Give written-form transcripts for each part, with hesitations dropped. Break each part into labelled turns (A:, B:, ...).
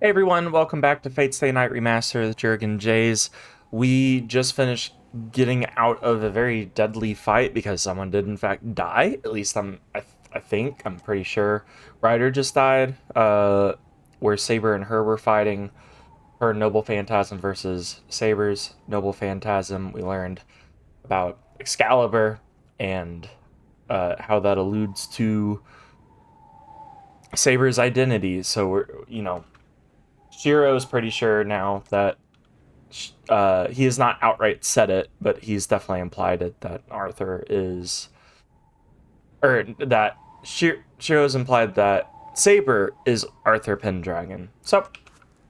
A: Hey everyone, welcome back to Fate Stay Night Remastered with JerganJaze. We just finished getting out of a very deadly fight because someone did in fact die. At least I'm pretty sure. Ryder just died, where Saber and her were fighting. Her Noble Phantasm versus Saber's Noble Phantasm. We learned about Excalibur and how that alludes to Saber's identity. So Shirou is pretty sure now that he has not outright said it, but he's definitely implied it that Arthur is, or that Shirou's implied that Saber is Arthur Pendragon. So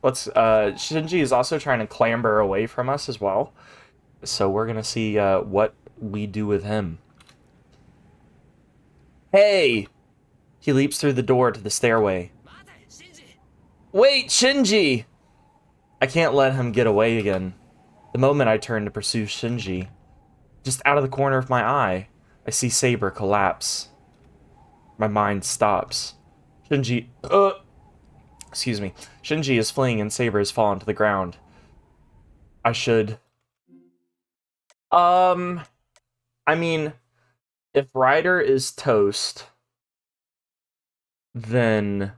A: let's. Shinji is also trying to clamber away from us as well. So we're gonna see what we do with him. Hey! He leaps through the door to the stairway. Wait, Shinji! I can't let him get away again. The moment I turn to pursue Shinji, just out of the corner of my eye, I see Saber collapse. My mind stops. Excuse me. Shinji is fleeing and Saber has fallen to the ground. I should... I mean, if Ryder is toast, then...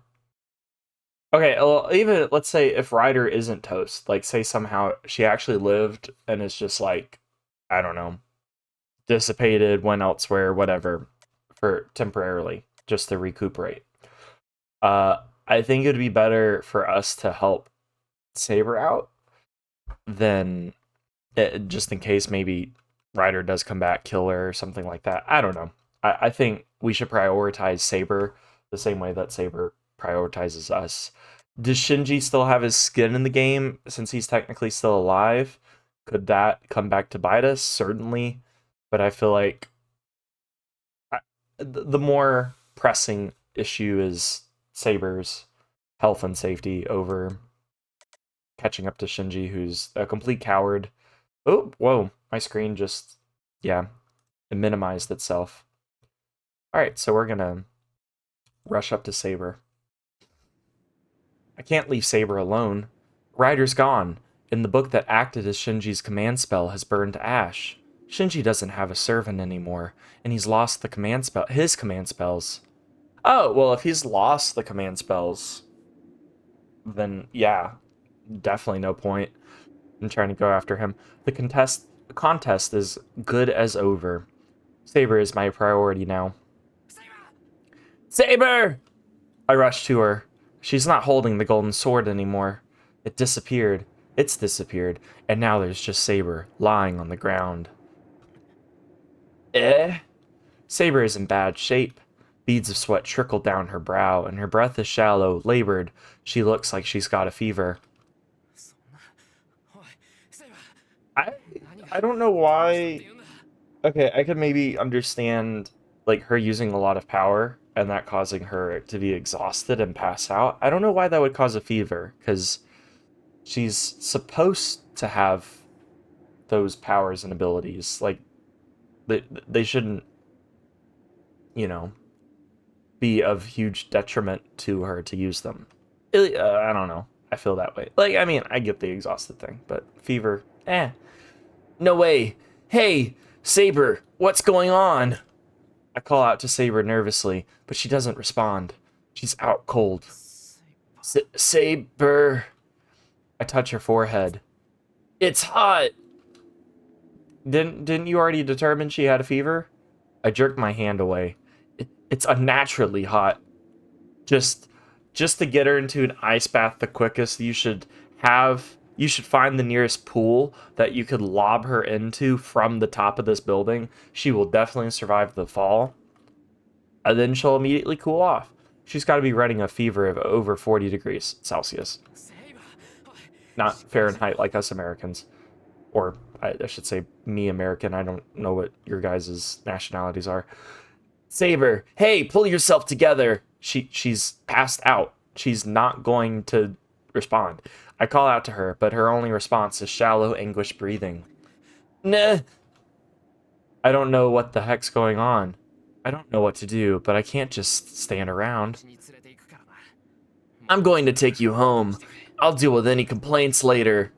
A: Okay, well, even, let's say if Ryder isn't toast, like, say somehow she actually lived and is just, like, I don't know, dissipated, went elsewhere, whatever, for temporarily, just to recuperate. I think it would be better for us to help Saber out than, just in case maybe Ryder does come back, kill her, or something like that. I don't know. I think we should prioritize Saber the same way that Saber prioritizes us. Does Shinji still have his skin in the game since he's technically still alive? Could that come back to bite us? Certainly. But I feel like the more pressing issue is Saber's health and safety over catching up to Shinji, who's a complete coward. Oh, whoa. My screen just, yeah, it minimized itself. Alright, so we're gonna rush up to Saber. I can't leave Saber alone. Ryder's gone, and the book that acted as Shinji's command spell has burned to ash. Shinji doesn't have a servant anymore, and he's lost his command spells. Oh, well, if he's lost the command spells, then yeah, definitely no point in trying to go after him. The contest is good as over. Saber is my priority now. Saber! I rush to her. She's not holding the golden sword anymore. It disappeared. It's disappeared. And now there's just Saber, lying on the ground. Saber is in bad shape. Beads of sweat trickle down her brow, and her breath is shallow, labored. She looks like she's got a fever. I don't know why... Okay, I could maybe understand, like, her using a lot of power and that causing her to be exhausted and pass out. I don't know why that would cause a fever, because she's supposed to have those powers and abilities. Like, they shouldn't, be of huge detriment to her to use them. I don't know. I feel that way. Like, I mean, I get the exhausted thing, but fever, no way. Hey, Saber, what's going on? I call out to Saber nervously, but she doesn't respond. She's out cold. Saber. I touch her forehead. It's hot. Didn't you already determine she had a fever? I jerk my hand away. It's unnaturally hot. Just to get her into an ice bath the quickest, you should find the nearest pool that you could lob her into from the top of this building. She will definitely survive the fall. And then she'll immediately cool off. She's got to be running a fever of over 40 degrees Celsius. Not Fahrenheit like us Americans. Or, I should say, me American. I don't know what your guys' nationalities are. Saber, hey, pull yourself together. She's passed out. She's not going to respond. I call out to her, but her only response is shallow, anguished breathing. Nah. I don't know what the heck's going on. I don't know what to do, but I can't just stand around. I'm going to take you home. I'll deal with any complaints later.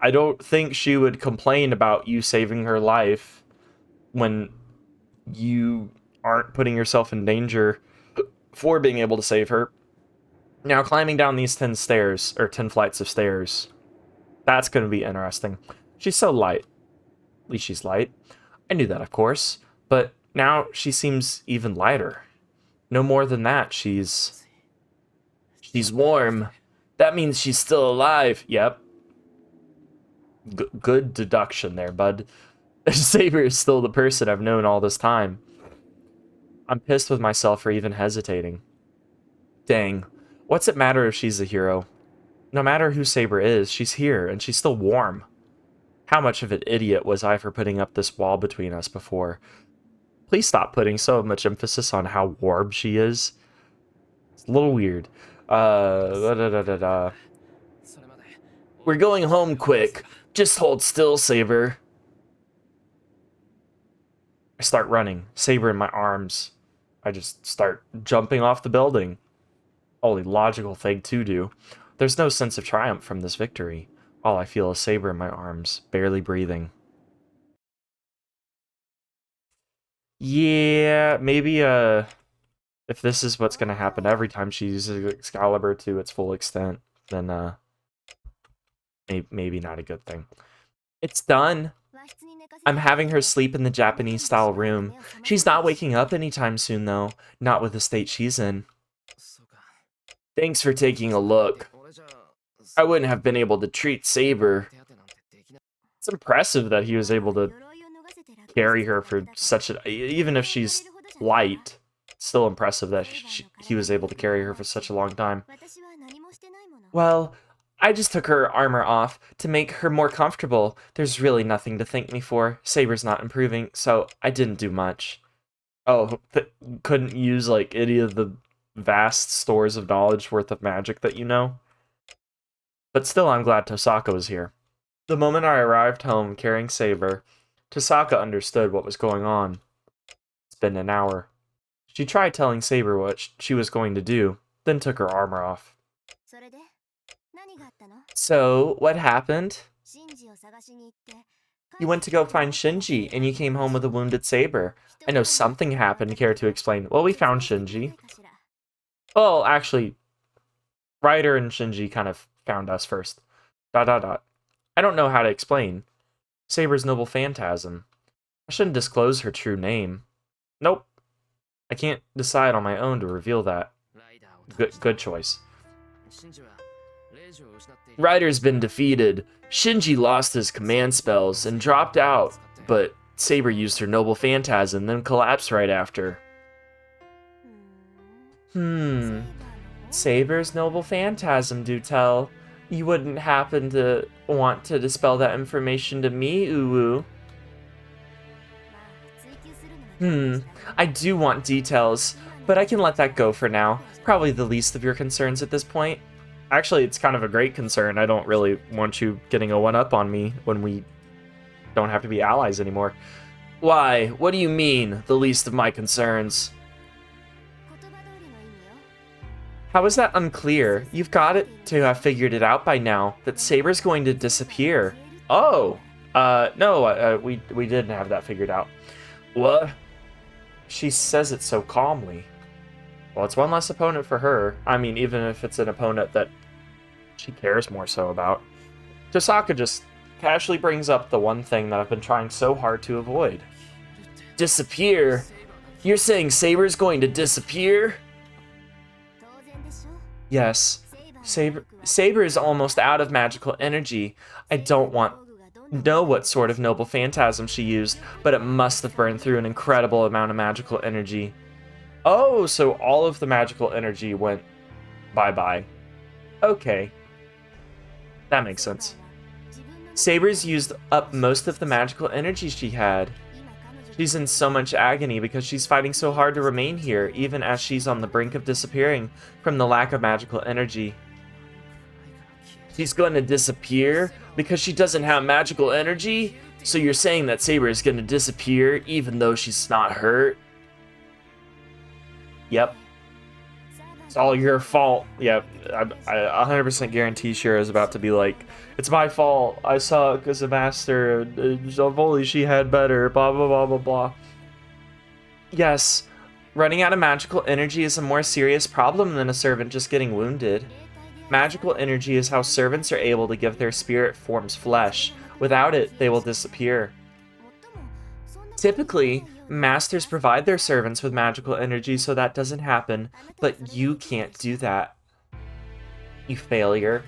A: I don't think she would complain about you saving her life when you aren't putting yourself in danger for being able to save her. Now, climbing down these 10 stairs, or 10 flights of stairs, that's going to be interesting. She's so light. At least she's light. I knew that, of course. But now she seems even lighter. No more than that, she's warm. That means she's still alive. Yep. Good deduction there, bud. Saber is still the person I've known all this time. I'm pissed with myself for even hesitating. Dang. What's it matter if she's a hero? No matter who Saber is, she's here, and she's still warm. How much of an idiot was I for putting up this wall between us before? Please stop putting so much emphasis on how warm she is. It's a little weird. We're going home quick. Just hold still, Saber. I start running, Saber in my arms. I just start jumping off the building. Only logical thing to do. There's no sense of triumph from this victory. All I feel is Saber in my arms, barely breathing. Yeah, maybe if this is what's gonna happen every time she uses Excalibur to its full extent, then maybe not a good thing. It's done. I'm having her sleep in the Japanese-style room. She's not waking up anytime soon, though. Not with the state she's in. Thanks for taking a look. I wouldn't have been able to treat Saber. It's impressive that he was able to carry her for such a... Even if she's light, it's still impressive that he was able to carry her for such a long time. Well, I just took her armor off to make her more comfortable. There's really nothing to thank me for. Saber's not improving, so I didn't do much. Oh, couldn't use, like, any of the vast stores of knowledge worth of magic that you know? But still, I'm glad Tosaka was here. The moment I arrived home carrying Saber, Tosaka understood what was going on. It's been an hour. She tried telling Saber what she was going to do, then took her armor off. So, what happened? You went to go find Shinji, and you came home with a wounded Saber. I know something happened. Care to explain? Well, we found Shinji. Well, actually, Rider and Shinji kind of found us first. ... I don't know how to explain. Saber's noble phantasm. I shouldn't disclose her true name. Nope. I can't decide on my own to reveal that. Good choice. Rider's been defeated. Shinji lost his command spells and dropped out, but Saber used her noble phantasm, then collapsed right after. Saber's noble phantasm, do tell. You wouldn't happen to want to dispel that information to me, Uwu? I do want details, but I can let that go for now. Probably the least of your concerns at this point. Actually, it's kind of a great concern. I don't really want you getting a one-up on me when we don't have to be allies anymore. Why? What do you mean, the least of my concerns? How is that unclear? You've got it to have figured it out by now, that Saber's going to disappear. Oh! No, we didn't have that figured out. What? She says it so calmly. Well, it's one less opponent for her. I mean, even if it's an opponent that she cares more so about. Tosaka just casually brings up the one thing that I've been trying so hard to avoid. Disappear? You're saying Saber's going to disappear? Yes. Saber is almost out of magical energy. I don't know what sort of noble phantasm she used, but it must have burned through an incredible amount of magical energy. Oh, so all of the magical energy went bye-bye. Okay. That makes sense. Saber's used up most of the magical energy she had. She's in so much agony because she's fighting so hard to remain here, even as she's on the brink of disappearing from the lack of magical energy. She's going to disappear because she doesn't have magical energy? So you're saying that Saber is going to disappear even though she's not hurt? Yep. It's all your fault. Yeah, I 100% guarantee Shirou is about to be like, it's my fault. I suck as a master. If only she had better. Blah, blah, blah, blah, blah. Yes, running out of magical energy is a more serious problem than a servant just getting wounded. Magical energy is how servants are able to give their spirit forms flesh. Without it, they will disappear. Typically, masters provide their servants with magical energy so that doesn't happen, but you can't do that. You failure.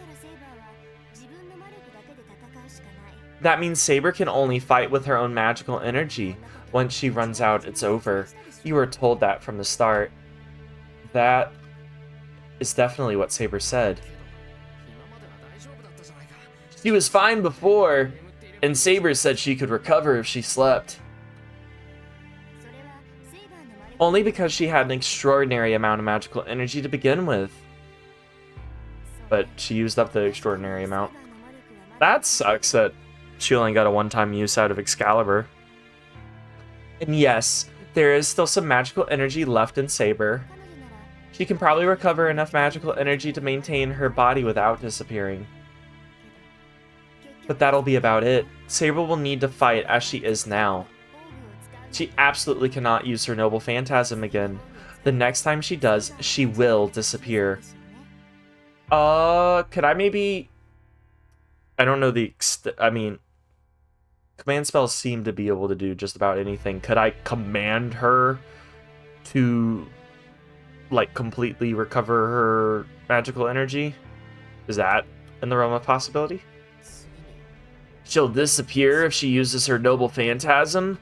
A: That means Saber can only fight with her own magical energy. Once she runs out, it's over. You were told that from the start. That is definitely what Saber said. She was fine before, and Saber said she could recover if she slept. Only because she had an extraordinary amount of magical energy to begin with. But she used up the extraordinary amount. That sucks that she only got a one-time use out of Excalibur. And yes, there is still some magical energy left in Saber. She can probably recover enough magical energy to maintain her body without disappearing. But that'll be about it. Saber will need to fight as she is now. She absolutely cannot use her Noble Phantasm again. The next time she does, she will disappear. Could I maybe... I don't know the command spells seem to be able to do just about anything. Could I command her to, like, completely recover her magical energy? Is that in the realm of possibility? She'll disappear if she uses her Noble Phantasm?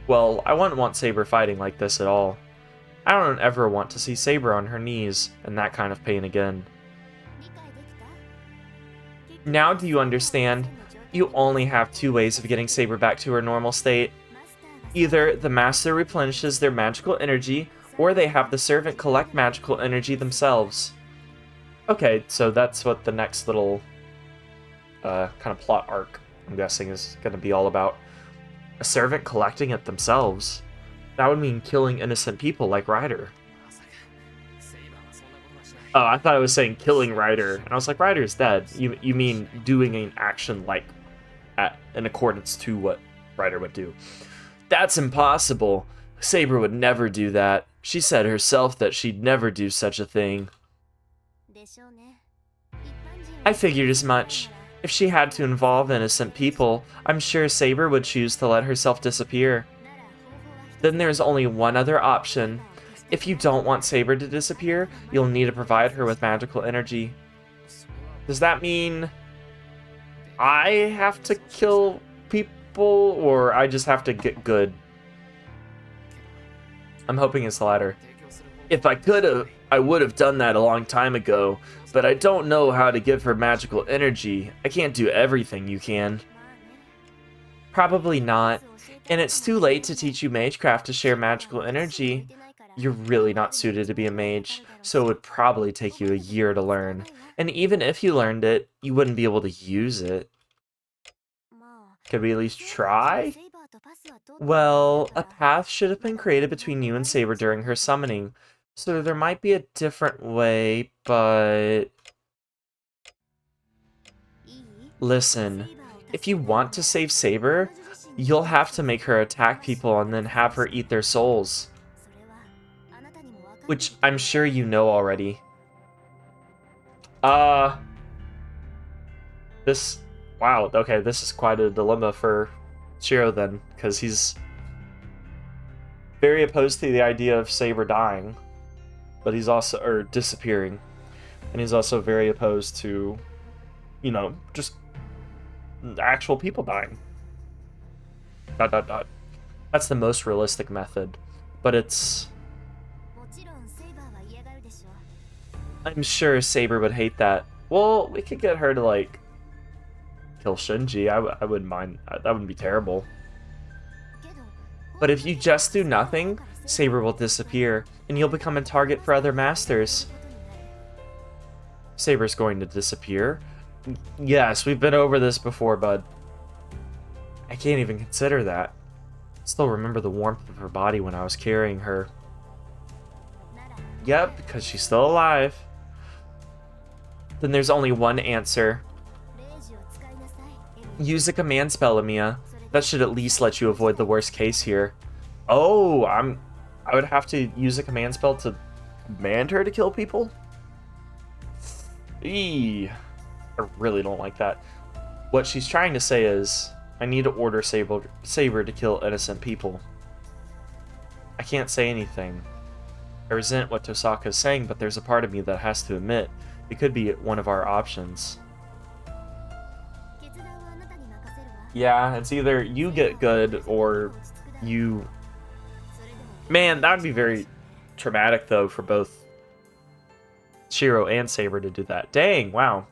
A: Well, I wouldn't want Saber fighting like this at all. I don't ever want to see Saber on her knees in that kind of pain again. Now do you understand? You only have two ways of getting Saber back to her normal state. Either the master replenishes their magical energy, or they have the servant collect magical energy themselves. Okay, so that's what the next little kind of plot arc, I'm guessing, is going to be all about. A servant collecting it themselves. That would mean killing innocent people like Rider. Oh, I thought I was saying killing Rider, and I was like, Rider's dead. You mean doing an action like in accordance to what Rider would do. That's impossible. Saber would never do that. She said herself that she'd never do such a thing. I figured as much. If she had to involve innocent people, I'm sure Saber would choose to let herself disappear. Then there's only one other option. If you don't want Saber to disappear, you'll need to provide her with magical energy. Does that mean I have to kill people, or I just have to get good? I'm hoping it's the latter. If I could've, I would have done that a long time ago, but I don't know how to give her magical energy. I can't do everything you can. Probably not. And it's too late to teach you magecraft to share magical energy. You're really not suited to be a mage, so it would probably take you a year to learn. And even if you learned it, you wouldn't be able to use it. Could we at least try? Well, a path should have been created between you and Saber during her summoning. So there might be a different way, but... Listen, if you want to save Saber, you'll have to make her attack people and then have her eat their souls. Which I'm sure you know already. Wow, okay, this is quite a dilemma for Shirou then, because he's very opposed to the idea of Saber dying. But he's also, or disappearing. And he's also very opposed to, you know, just actual people dying. ... That's the most realistic method. But it's... I'm sure Saber would hate that. Well, we could get her to, like, kill Shinji. I wouldn't mind. That wouldn't be terrible. But if you just do nothing, Saber will disappear, and you'll become a target for other masters. Saber's going to disappear? Yes, we've been over this before, bud. I can't even consider that. I still remember the warmth of her body when I was carrying her. Yep, because she's still alive. Then there's only one answer. Use a command spell, Amiya. That should at least let you avoid the worst case here. Oh, I would have to use a command spell to command her to kill people? Eee. I really don't like that. What she's trying to say is, I need to order Saber to kill innocent people. I can't say anything. I resent what Tosaka is saying, but there's a part of me that has to admit it could be one of our options. Yeah, it's either you get good or you... Man, that would be very traumatic, though, for both Shirou and Saber to do that. Dang, wow.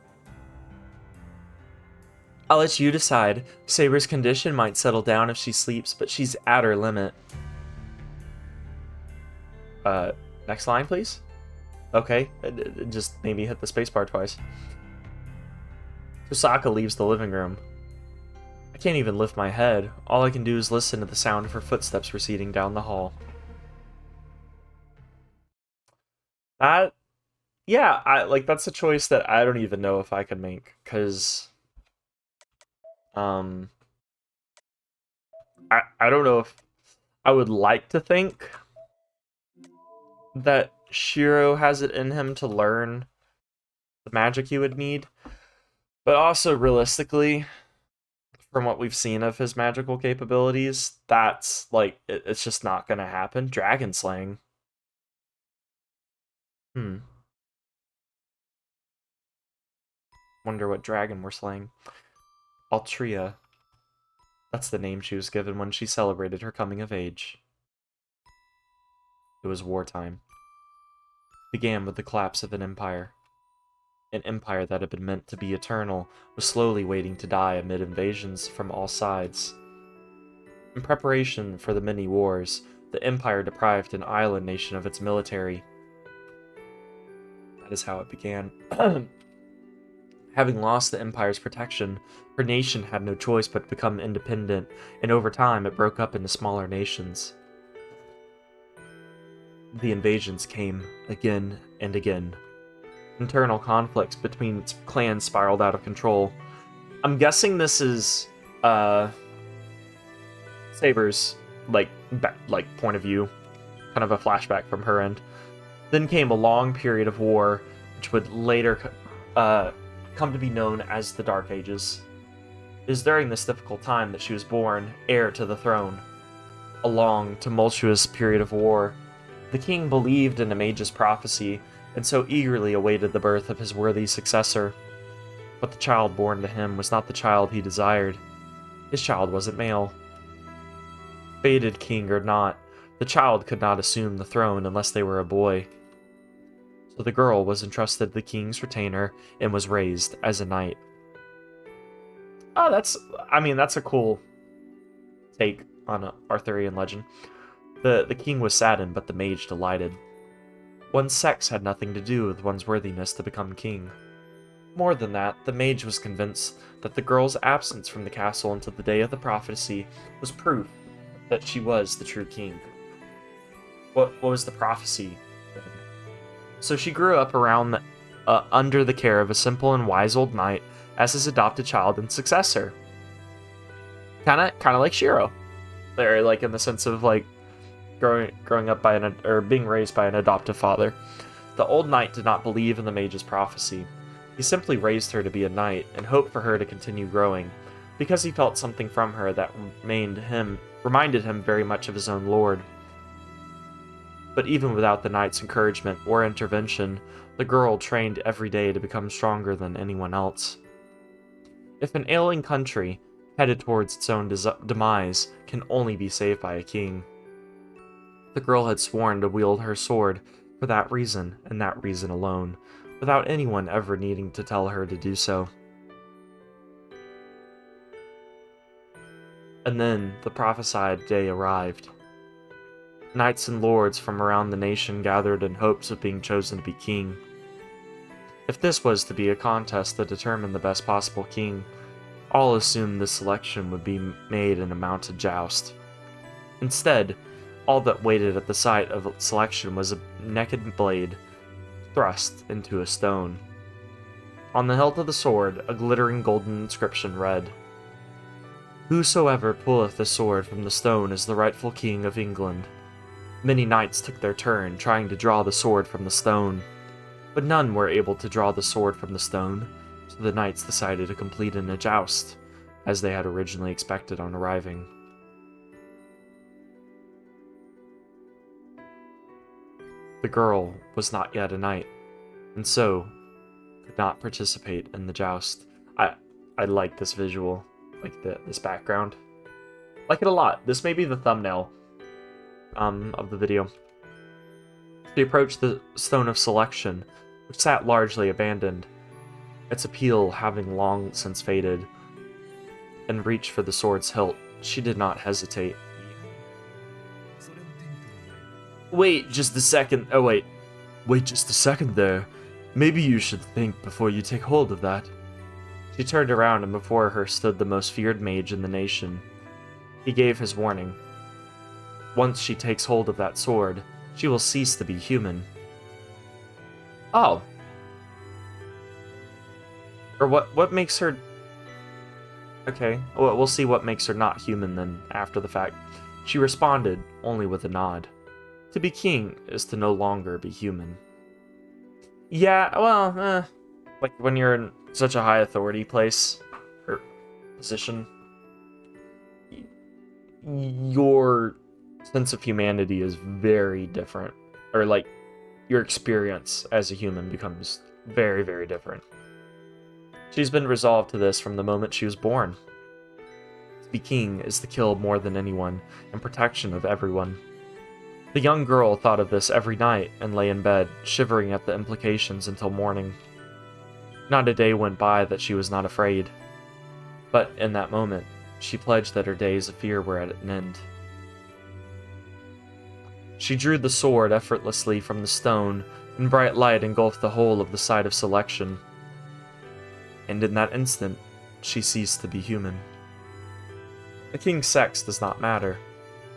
A: I'll let you decide. Saber's condition might settle down if she sleeps, but she's at her limit. Next line, please? Okay, just maybe hit the spacebar twice. Tosaka leaves the living room. I can't even lift my head. All I can do is listen to the sound of her footsteps receding down the hall. Yeah, that's a choice that I don't even know if I could make, because I don't know if I would like to think that Shirou has it in him to learn the magic he would need, but also realistically, from what we've seen of his magical capabilities, that's it's just not gonna happen. Dragon slaying. Wonder what dragon we're slaying. Altria. That's the name she was given when she celebrated her coming of age. It was wartime. It began with the collapse of an empire. An empire that had been meant to be eternal was slowly waiting to die amid invasions from all sides. In preparation for the many wars, the empire deprived an island nation of its military. That is how it began. Having lost the empire's protection, her nation had no choice but to become independent, and over time it broke up into smaller nations. The invasions came again and again. Internal conflicts between clans spiraled out of control. I'm guessing this is Saber's point of view, kind of a flashback from her end. Then came a long period of war, which would later come to be known as the Dark Ages. It is during this difficult time that she was born, heir to the throne. A long, tumultuous period of war. The king believed in the mage's prophecy, and so eagerly awaited the birth of his worthy successor. But the child born to him was not the child he desired. His child wasn't male. Fated king or not, the child could not assume the throne unless they were a boy. So the girl was entrusted to the king's retainer and was raised as a knight. Oh, that's a cool take on an Arthurian legend. The king was saddened, but the mage delighted. One's sex had nothing to do with one's worthiness to become king. More than that, the mage was convinced that the girl's absence from the castle until the day of the prophecy was proof that she was the true king. What was the prophecy? So she grew up around under the care of a simple and wise old knight as his adopted child and successor. Kind of like Shirou. There, in the sense of growing up by being raised by an adoptive father. The old knight did not believe in the mage's prophecy. He simply raised her to be a knight and hoped for her to continue growing, because he felt something from her that reminded him very much of his own lord. But even without the knight's encouragement or intervention, the girl trained every day to become stronger than anyone else. If an ailing country, headed towards its own demise, can only be saved by a king, the girl had sworn to wield her sword for that reason and that reason alone, without anyone ever needing to tell her to do so. And then the prophesied day arrived. Knights and lords from around the nation gathered in hopes of being chosen to be king. If this was to be a contest to determine the best possible king, all assumed this selection would be made in a mounted joust. Instead, All that waited at the sight of selection was a naked blade thrust into a stone. On the hilt of the sword, a glittering golden inscription read, "Whosoever pulleth the sword from the stone is the rightful king of England." Many knights took their turn trying to draw the sword from the stone, but none were able to draw the sword from the stone, so the knights decided to complete in a joust, as they had originally expected on arriving. The girl was not yet a knight, and so could not participate in the joust. I like this visual, like this background. Like it a lot. This may be the thumbnail of the video. She approached the Stone of Selection, which sat largely abandoned, its appeal having long since faded, and reached for the sword's hilt. She did not hesitate. Wait just a second. Oh, wait. Wait just a second there. Maybe you should think before you take hold of that. She turned around, and before her stood the most feared mage in the nation. He gave his warning. Once she takes hold of that sword, she will cease to be human. Oh. Or what makes her... Okay, well, we'll see what makes her not human then, after the fact. She responded, only with a nod. To be king is to no longer be human. Yeah, well, like when you're in such a high authority place, or position, your sense of humanity is very different. Or like, your experience as a human becomes very, very different. She's been resolved to this from the moment she was born. To be king is to kill more than anyone, in protection of everyone. The young girl thought of this every night and lay in bed, shivering at the implications until morning. Not a day went by that she was not afraid. But in that moment, she pledged that her days of fear were at an end. She drew the sword effortlessly from the stone, and bright light engulfed the whole of the side of Selection. And in that instant, she ceased to be human. The king's sex does not matter.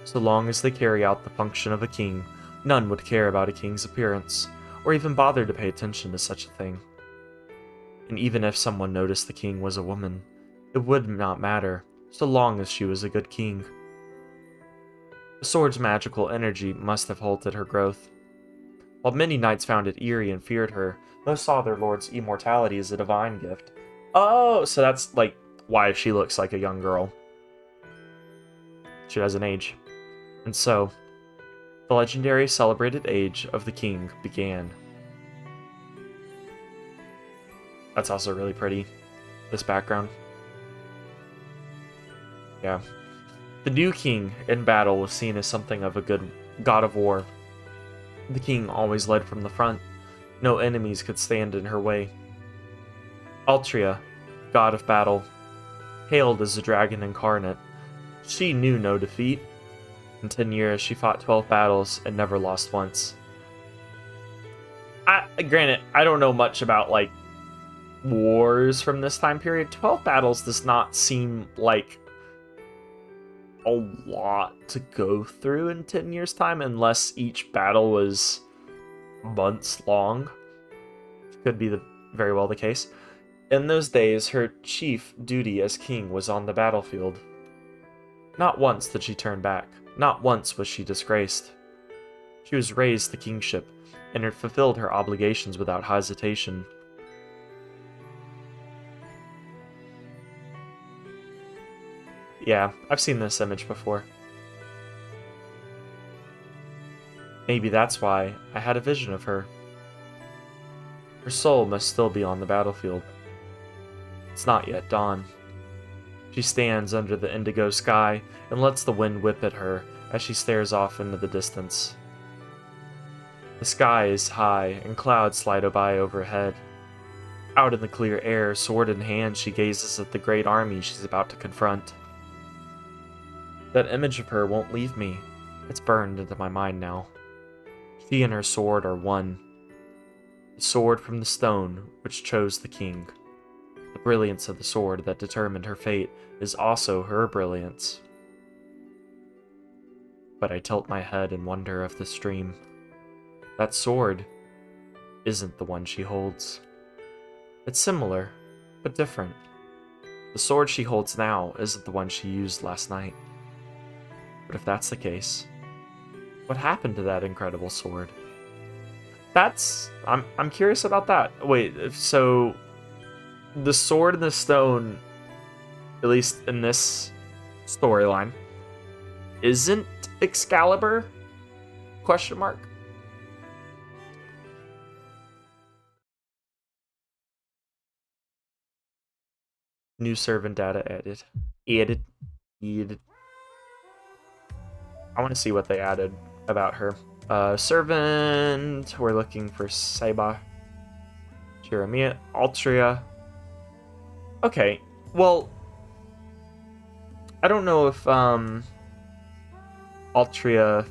A: So long as they carry out the function of a king, none would care about a king's appearance, or even bother to pay attention to such a thing. And even if someone noticed the king was a woman, it would not matter, so long as she was a good king. The sword's magical energy must have halted her growth. While many knights found it eerie and feared her, most saw their lord's immortality as a divine gift. Oh, so that's like why she looks like a young girl. She doesn't age. And so, the legendary celebrated age of the king began. That's also really pretty, this background. Yeah. The new king in battle was seen as something of a good god of war. The king always led from the front. No enemies could stand in her way. Altria, god of battle, hailed as the dragon incarnate. She knew no defeat. In 10 years, she fought 12 battles and never lost once. Granted, I don't know much about, like, wars from this time period. 12 battles does not seem like a lot to go through in 10 years' time, unless each battle was months long. Could be very well the case. In those days, her chief duty as king was on the battlefield. Not once did she turn back. Not once was she disgraced. She was raised to kingship, and had fulfilled her obligations without hesitation. Yeah, I've seen this image before. Maybe that's why I had a vision of her. Her soul must still be on the battlefield. It's not yet dawn. She stands under the indigo sky and lets the wind whip at her as she stares off into the distance. The sky is high and clouds slide by overhead. Out in the clear air, sword in hand, she gazes at the great army she's about to confront. That image of her won't leave me. It's burned into my mind now. She and her sword are one. The sword from the stone which chose the king. The brilliance of the sword that determined her fate is also her brilliance. but I tilt my head in wonder of this dream. That sword isn't the one she holds. It's similar, but different. The sword she holds now isn't the one she used last night. But if that's the case, what happened to that incredible sword? I'm curious about that. Wait, so the sword and the stone, at least in this storyline, isn't Excalibur? Question mark. New servant data added. Added. I want to see what they added about her. Servant. We're looking for Saber. Jeremiah. Altria. Okay. Well, I don't know if Altria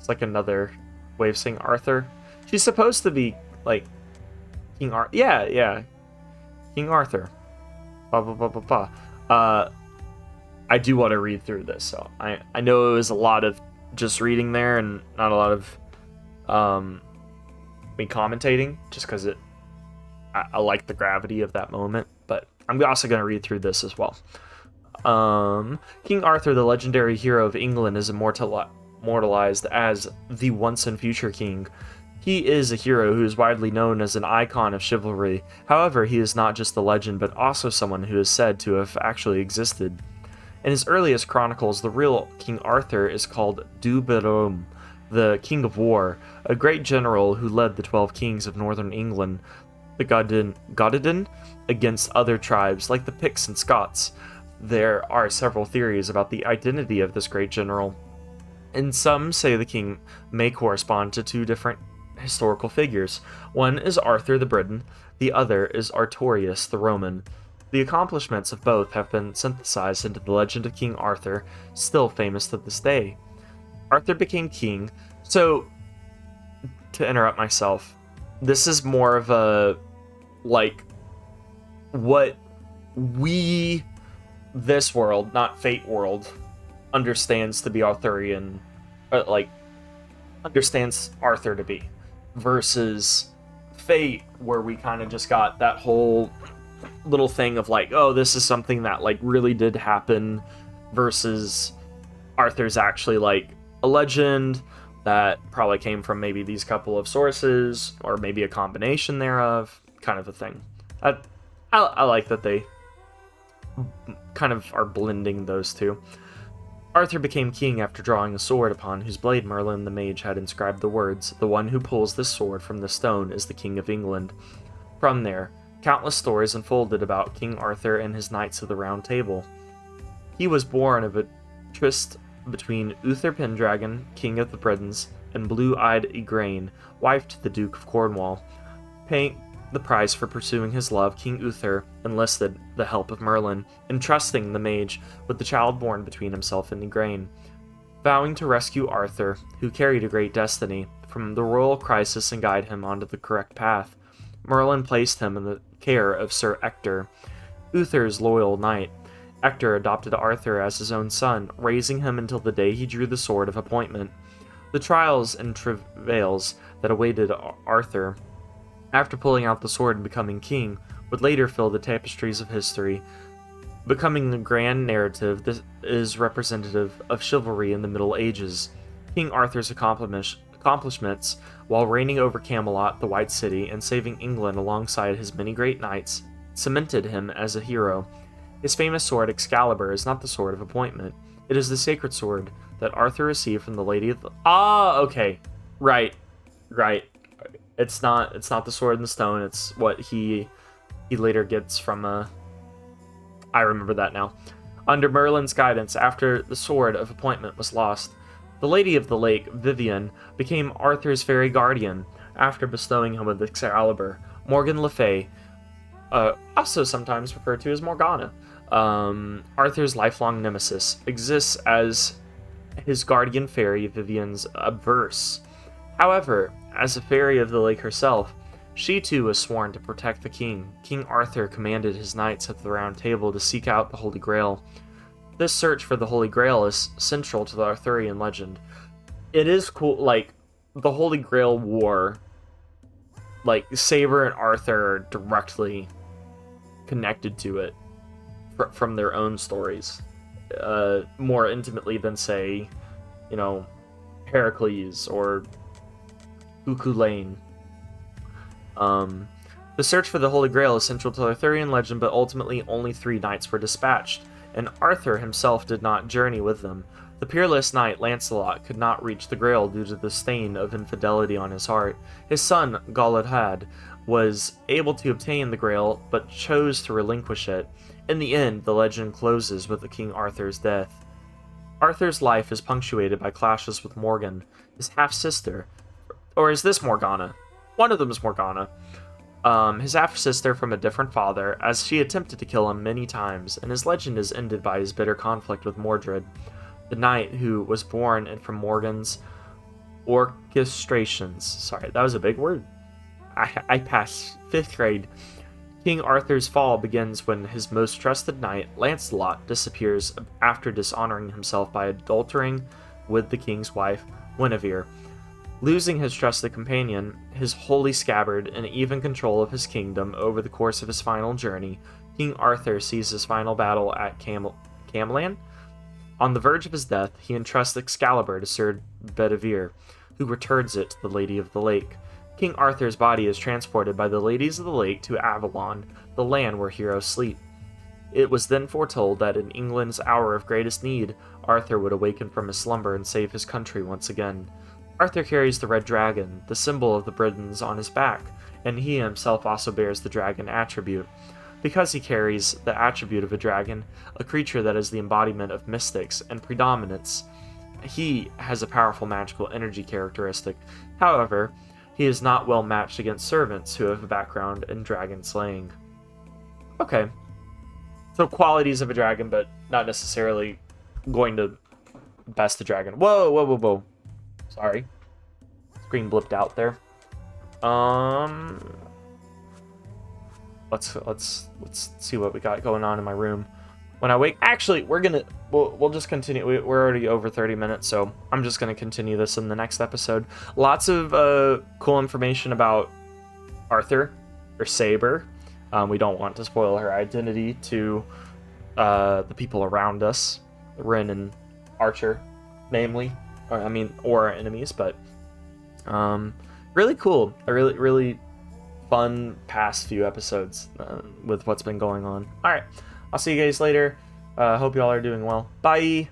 A: is like another way of saying Arthur. She's supposed to be like King Arthur. Yeah. King Arthur. Blah blah blah blah blah. I do want to read through this, so I know it was a lot of just reading there and not a lot of me commentating, just because I like the gravity of that moment. But I'm also going to read through this as well. King Arthur, the legendary hero of England, is immortalized as the once and future king. He is a hero who is widely known as an icon of chivalry. However, he is not just a legend, but also someone who is said to have actually existed. In his earliest chronicles, the real King Arthur is called Du Barome, the King of War, a great general who led the 12 kings of northern England, the Gododin, against other tribes like the Picts and Scots. There are several theories about the identity of this great general, and some say the king may correspond to two different historical figures. One is Arthur the Briton, the other is Artorius the Roman. The accomplishments of both have been synthesized into the legend of King Arthur, still famous to this day. Arthur became king, so, to interrupt myself, this is more of a, like, what this world, not Fate world, understands to be Arthurian, understands Arthur to be, versus Fate, where we kind of just got that whole little thing of like, oh, this is something that like really did happen, versus Arthur's actually like a legend that probably came from maybe these couple of sources, or maybe a combination thereof, kind of a thing. I like that they kind of are blending those two. Arthur became king after drawing a sword upon whose blade Merlin the Mage had inscribed the words, "The one who pulls this sword from the stone is the King of England." From there, countless stories unfolded about King Arthur and his Knights of the Round Table. He was born of a tryst between Uther Pendragon, King of the Britons, and Blue-Eyed Igraine, wife to the Duke of Cornwall. Paying the price for pursuing his love, King Uther enlisted the help of Merlin, entrusting the mage with the child born between himself and Igraine. Vowing to rescue Arthur, who carried a great destiny, from the royal crisis and guide him onto the correct path, Merlin placed him in the care of Sir Ector, Uther's loyal knight. Ector adopted Arthur as his own son, raising him until the day he drew the sword of appointment. The trials and travails that awaited Arthur after pulling out the sword and becoming king would later fill the tapestries of history, becoming the grand narrative that is representative of chivalry in the Middle Ages. King Arthur's accomplishments while reigning over Camelot, the White City, and saving England alongside his many great knights cemented him as a hero. His famous sword Excalibur is not the sword of appointment. It is the sacred sword that Arthur received from the Lady of the... okay. Right. It's not the sword in the stone, it's what he later gets from I remember that now. Under Merlin's guidance, after the sword of appointment was lost, the Lady of the Lake, Vivian, became Arthur's fairy guardian after bestowing him with Excalibur. Morgan Le Fay, also sometimes referred to as Morgana, Arthur's lifelong nemesis, exists as his guardian fairy, Vivian's averse. However, as a fairy of the lake herself, she too was sworn to protect the king. King Arthur commanded his knights at the Round Table to seek out the Holy Grail. This search for the Holy Grail is central to the Arthurian legend. It is cool, like, the Holy Grail War, like, Saber and Arthur are directly connected to it from their own stories, more intimately than, say, you know, Heracles or Cuchulainn. The search for the Holy Grail is central to Arthurian legend, but ultimately only 3 knights were dispatched, and Arthur himself did not journey with them. The peerless knight Lancelot could not reach the Grail due to the stain of infidelity on his heart. His son, Galahad, was able to obtain the Grail, but chose to relinquish it. In the end, the legend closes with King Arthur's death. Arthur's life is punctuated by clashes with Morgan, his half-sister. Or is this Morgana? One of them is Morgana. His half-sister from a different father, as she attempted to kill him many times, and his legend is ended by his bitter conflict with Mordred, the knight who was born and from Morgan's orchestrations. Sorry, that was a big word. I passed 5th grade. King Arthur's fall begins when his most trusted knight, Lancelot, disappears after dishonoring himself by adultering with the king's wife, Guinevere. Losing his trusted companion, his holy scabbard, and even control of his kingdom over the course of his final journey, King Arthur sees his final battle at Camlan. On the verge of his death, he entrusts Excalibur to Sir Bedivere, who returns it to the Lady of the Lake. King Arthur's body is transported by the Ladies of the Lake to Avalon, the land where heroes sleep. It was then foretold that in England's hour of greatest need, Arthur would awaken from his slumber and save his country once again. Arthur carries the red dragon, the symbol of the Britons, on his back, and he himself also bears the dragon attribute. Because he carries the attribute of a dragon, a creature that is the embodiment of mystics and predominance, he has a powerful magical energy characteristic. However, he is not well matched against servants who have a background in dragon slaying. Okay. So qualities of a dragon, but not necessarily going to best the dragon. Whoa. Sorry. Screen blipped out there. Let's see what we got going on in my room. When I wake, actually, we'll just continue. We're already over 30 minutes, so I'm just gonna continue this in the next episode. Lots of cool information about Arthur or Saber. We don't want to spoil her identity to the people around us, Ren and Archer, namely, or our enemies. But really cool. A really fun past few episodes with what's been going on. All right. I'll see you guys later. Hope you all are doing well. Bye!